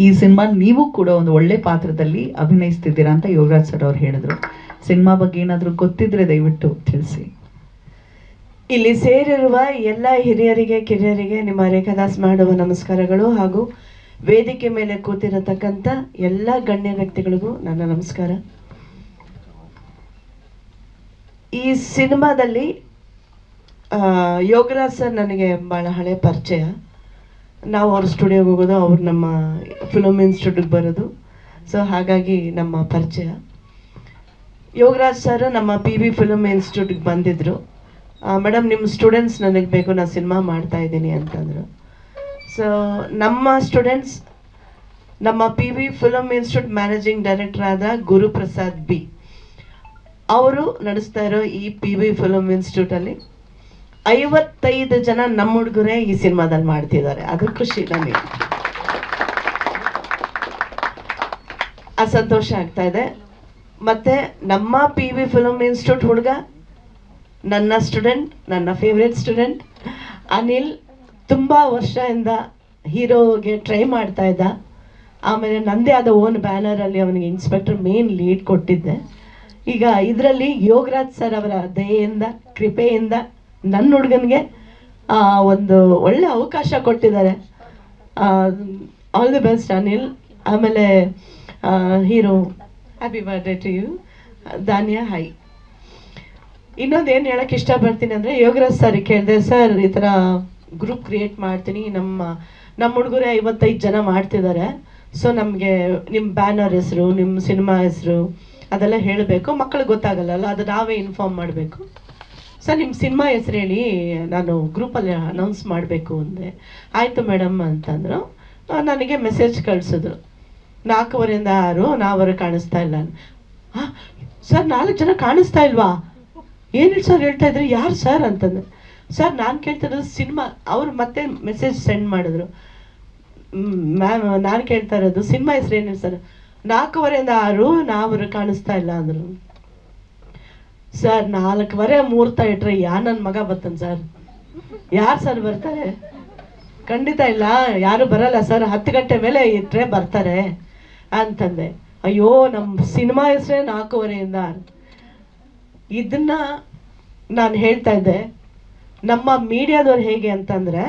ಈ ಸಿನಿಮಾ ನೀವು ಕೂಡ ಒಂದು ಒಳ್ಳೆ ಪಾತ್ರದಲ್ಲಿ ಅಭಿನಯಿಸ್ತಿದ್ದೀರಾ ಅಂತ ಯೋಗರಾಜ್ ಸರ್ ಅವ್ರು ಹೇಳಿದ್ರು. ಸಿನಿಮಾ ಬಗ್ಗೆ ಏನಾದರೂ ಗೊತ್ತಿದ್ರೆ ದಯವಿಟ್ಟು ತಿಳಿಸಿ. ಇಲ್ಲಿ ಸೇರಿರುವ ಎಲ್ಲ ಹಿರಿಯರಿಗೆ ಕಿರಿಯರಿಗೆ ನಿಮ್ಮ ರೇಖಾದಾಸ್ ಮಾಡುವ ನಮಸ್ಕಾರಗಳು, ಹಾಗೂ ವೇದಿಕೆ ಮೇಲೆ ಕೂತಿರತಕ್ಕಂಥ ಎಲ್ಲ ಗಣ್ಯ ವ್ಯಕ್ತಿಗಳಿಗೂ ನನ್ನ ನಮಸ್ಕಾರ. ಈ ಸಿನಿಮಾದಲ್ಲಿ ಯೋಗರಾಜ್ ಸರ್ ನನಗೆ ಭಾಳ ಹಳೆ ಪರಿಚಯ. ನಾವು ಅವ್ರ ಸ್ಟುಡಿಯೋಗೆ ಹೋಗೋದು, ಅವ್ರು ನಮ್ಮ ಫಿಲ್ಮ್ ಇನ್ಸ್ಟಿಟ್ಯೂಟ್ಗೆ ಬರೋದು. ಸೊ ಹಾಗಾಗಿ ನಮ್ಮ ಪರಿಚಯ. ಯೋಗರಾಜ್ ಸರ್ ನಮ್ಮ PV ಫಿಲ್ಮ್ ಇನ್ಸ್ಟಿಟ್ಯೂಟ್ಗೆ ಬಂದಿದ್ದರು. ಮೇಡಮ್ ನಿಮ್ಮ ಸ್ಟೂಡೆಂಟ್ಸ್ ನನಗೆ ಬೇಕು, ನಾನು ಸಿನಿಮಾ ಮಾಡ್ತಾ ಇದ್ದೀನಿ ಅಂತಂದರು. ಸೊ ನಮ್ಮ ಸ್ಟೂಡೆಂಟ್ಸ್ ನಮ್ಮ PV film institute managing director ಆದ ಗುರುಪ್ರಸಾದ್ B ಅವರು ನಡೆಸ್ತಾ ಇರೋ ಈ PV ಫಿಲ್ಮ್ ಇನ್ಸ್ಟಿಟ್ಯೂಟಲ್ಲಿ 55 ಜನ ನಮ್ಮ ಹುಡುಗರೇ ಈ ಸಿನಿಮಾದಲ್ಲಿ ಮಾಡ್ತಿದ್ದಾರೆ. ಅದು ಖುಷಿ ನನಗೆ, ಸಂತೋಷ ಆಗ್ತಾ ಇದೆ. ಮತ್ತೆ ನಮ್ಮ PV ಫಿಲ್ಮ್ ಇನ್ಸ್ಟಿಟ್ಯೂಟ್ ಹುಡುಗ, ನನ್ನ ಸ್ಟೂಡೆಂಟ್, ನನ್ನ ಫೇವ್ರೆಟ್ ಸ್ಟೂಡೆಂಟ್ ಅನಿಲ್, ತುಂಬ ವರ್ಷದಿಂದ ಹೀರೋಗೆ ಟ್ರೈ ಮಾಡ್ತಾ ಇದ್ದ. ಆಮೇಲೆ ನನ್ನದೇ ಆದ ಓನ್ ಬ್ಯಾನರಲ್ಲಿ ಅವನಿಗೆ ಇನ್ಸ್ಪೆಕ್ಟರ್ ಮೇನ್ ಲೀಡ್ ಕೊಟ್ಟಿದ್ದೆ. ಈಗ ಇದರಲ್ಲಿ ಯೋಗರಾಜ್ ಸರ್ ಅವರ ದಯೆಯಿಂದ, ಕೃಪೆಯಿಂದ ನನ್ನ ಹುಡುಗನಿಗೆ ಒಂದು ಒಳ್ಳೆ ಅವಕಾಶ ಕೊಟ್ಟಿದ್ದಾರೆ. All the best Anil. ಆಮೇಲೆ hero, happy birthday to you Dhanya. Hi. ಇನ್ನೊಂದು ಏನು ಹೇಳೋಕ್ಕೆ ಇಷ್ಟಪಡ್ತೀನಿ ಅಂದರೆ, ಯೋಗರಾಜ್ ಸರ್ ಕೇಳಿದೆ, ಸರ್ ಈ ಥರ ಗ್ರೂಪ್ ಕ್ರಿಯೇಟ್ ಮಾಡ್ತೀನಿ, ನಮ್ಮ ಹುಡುಗರೇ 55 ಜನ ಮಾಡ್ತಿದ್ದಾರೆ. ಸೊ ನಮಗೆ ನಿಮ್ಮ ಬ್ಯಾನರ್ ಹೆಸರು, ನಿಮ್ಮ ಸಿನಿಮಾ ಹೆಸರು ಅದೆಲ್ಲ ಹೇಳಬೇಕು, ಮಕ್ಕಳಿಗೆ ಗೊತ್ತಾಗಲ್ಲ, ಅದು ನಾವೇ ಇನ್ಫಾರ್ಮ್ ಮಾಡಬೇಕು. ಸರ್ ನಿಮ್ಮ ಸಿನಿಮಾ ಹೆಸರು ಹೇಳಿ, ನಾನು ಗ್ರೂಪಲ್ಲಿ ಅನೌನ್ಸ್ ಮಾಡಬೇಕು ಅಂದೆ. ಆಯಿತು ಮೇಡಮ್ ಅಂತಂದರು. ನನಗೆ ಮೆಸೇಜ್ ಕಳಿಸಿದ್ರು, 4:15 6 ನಾವರು ಕಾಣಿಸ್ತಾ ಇಲ್ಲ. ಹಾಂ ಸರ್ 4 ಜನ ಕಾಣಿಸ್ತಾ ಇಲ್ವಾ? ಏನು ಸರ್ ಹೇಳ್ತಾ ಇದ್ರಿ, ಯಾರು ಸರ್ ಅಂತಂದೆ. ಸರ್ ನಾನು ಕೇಳ್ತಿರೋದು ಸಿನಿಮಾ. ಅವರು ಮತ್ತೆ ಮೆಸೇಜ್ ಸೆಂಡ್ ಮಾಡಿದ್ರು, ಮ್ಯಾಮ್ ನಾನು ಕೇಳ್ತಾ ಇರೋದು ಸಿನಿಮಾ ಹೆಸರು ಏನು ಸರ್? 4:15 6 ನಾವರು ಕಾಣಿಸ್ತಾ ಇಲ್ಲ ಅಂದರು. ಸರ್ 4:15 ಮುಹೂರ್ತ ಇಟ್ರೆ ನನ್ನ ಮಗ ಬರ್ತಾನೆ ಸರ್? ಯಾರು ಸರ್ ಬರ್ತಾರೆ? ಖಂಡಿತ ಇಲ್ಲ, ಯಾರು ಬರಲ್ಲ ಸರ್, 10 ಗಂಟೆ ಮೇಲೆ ಇಟ್ಟರೆ ಬರ್ತಾರೆ ಅಂತಂದೆ. ಅಯ್ಯೋ ನಮ್ಮ ಸಿನಿಮಾ ಹೆಸರೇ 4:15 ಇದನ್ನ ನಾನು ಹೇಳ್ತಾ ಇದ್ದೆ. ನಮ್ಮ ಮೀಡಿಯಾದವ್ರು ಹೇಗೆ ಅಂತಂದರೆ,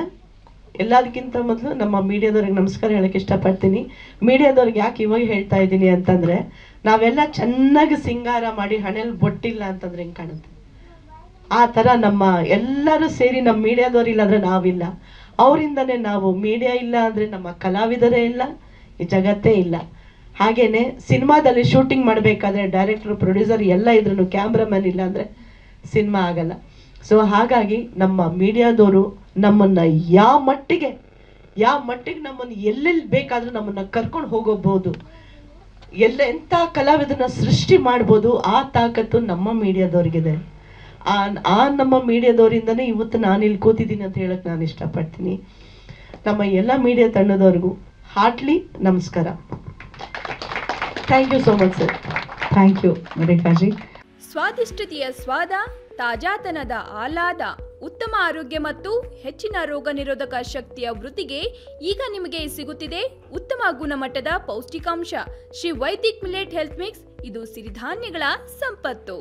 ಎಲ್ಲದಕ್ಕಿಂತ ಮೊದಲು ನಮ್ಮ ಮೀಡಿಯಾದವ್ರಿಗೆ ನಮಸ್ಕಾರ ಹೇಳೋಕ್ಕೆ ಇಷ್ಟಪಡ್ತೀನಿ. ಮೀಡಿಯಾದವ್ರಿಗೆ ಯಾಕೆ ಇವಾಗ ಹೇಳ್ತಾ ಇದ್ದೀನಿ ಅಂತಂದರೆ, ನಾವೆಲ್ಲ ಚೆನ್ನಾಗಿ ಸಿಂಗಾರ ಮಾಡಿ ಹಣೆಯಲ್ಲಿ ಬೊಟ್ಟಿಲ್ಲ ಅಂತಂದ್ರೆ ಹೆಂಗೆ ಕಾಣುತ್ತೆ, ಆ ಥರ ನಮ್ಮ ಎಲ್ಲರೂ ಸೇರಿ ನಮ್ಮ ಮೀಡಿಯಾದವ್ರು ಇಲ್ಲಾಂದರೆ ನಾವಿಲ್ಲ, ಅವರಿಂದನೇ ನಾವು. ಮೀಡಿಯಾ ಇಲ್ಲ ಅಂದರೆ ನಮ್ಮ ಕಲಾವಿದರೇ ಇಲ್ಲ, ಈ ಜಗತ್ತೇ ಇಲ್ಲ. ಹಾಗೇನೆ ಸಿನಿಮಾದಲ್ಲಿ ಶೂಟಿಂಗ್ ಮಾಡಬೇಕಾದ್ರೆ ಡೈರೆಕ್ಟರ್, ಪ್ರೊಡ್ಯೂಸರ್ ಎಲ್ಲ ಇದ್ರೂ ಕ್ಯಾಮ್ರಾಮನ್ ಇಲ್ಲ ಅಂದರೆ ಸಿನಿಮಾ ಆಗಲ್ಲ. ಸೊ ಹಾಗಾಗಿ ನಮ್ಮ ಮೀಡಿಯಾದವರು ನಮ್ಮನ್ನು ಯಾವ ಮಟ್ಟಿಗೆ ನಮ್ಮನ್ನು ಎಲ್ಲೆಲ್ಲಿ ಬೇಕಾದರೂ ನಮ್ಮನ್ನು ಕರ್ಕೊಂಡು ಹೋಗೋಬಹುದು, ಎಂಥ ಕಲಾವಿದನ ಸೃಷ್ಟಿ ಮಾಡ್ಬೋದು, ಆ ತಾಕತ್ತು ನಮ್ಮ ಮೀಡಿಯಾದವ್ರಿಗಿದೆ. ಆ ನಮ್ಮ ಮೀಡಿಯಾದವರಿಂದನೇ ಇವತ್ತು ನಾನು ಇಲ್ಲಿ ಕೂತಿದ್ದೀನಿ ಅಂತ ಹೇಳಕ್ಕೆ ನಾನು ಇಷ್ಟಪಡ್ತೀನಿ. ನಮ್ಮ ಎಲ್ಲ ಮೀಡಿಯಾ ತಂಡದವ್ರಿಗೂ ಹಾರ್ಟ್ಲಿ ನಮಸ್ಕಾರ. Thank you so much sir. Thank you Rekhaji. ಸ್ವಾದಿಷ್ಟತೆಯ ಸ್ವಾದ, ತಾಜಾತನದ ಆಹ್ಲಾದ, ಉತ್ತಮ ಆರೋಗ್ಯ ಮತ್ತು ಹೆಚ್ಚಿನ ರೋಗ ನಿರೋಧಕ ಶಕ್ತಿಯ ವೃದ್ಧಿಗೆ ಈಗ ನಿಮಗೆ ಸಿಗುತ್ತಿದೆ ಉತ್ತಮ ಗುಣಮಟ್ಟದ ಪೌಷ್ಟಿಕಾಂಶ Shri Vaidik millet health mix. ಇದು ಸಿರಿಧಾನ್ಯಗಳ ಸಂಪತ್ತು.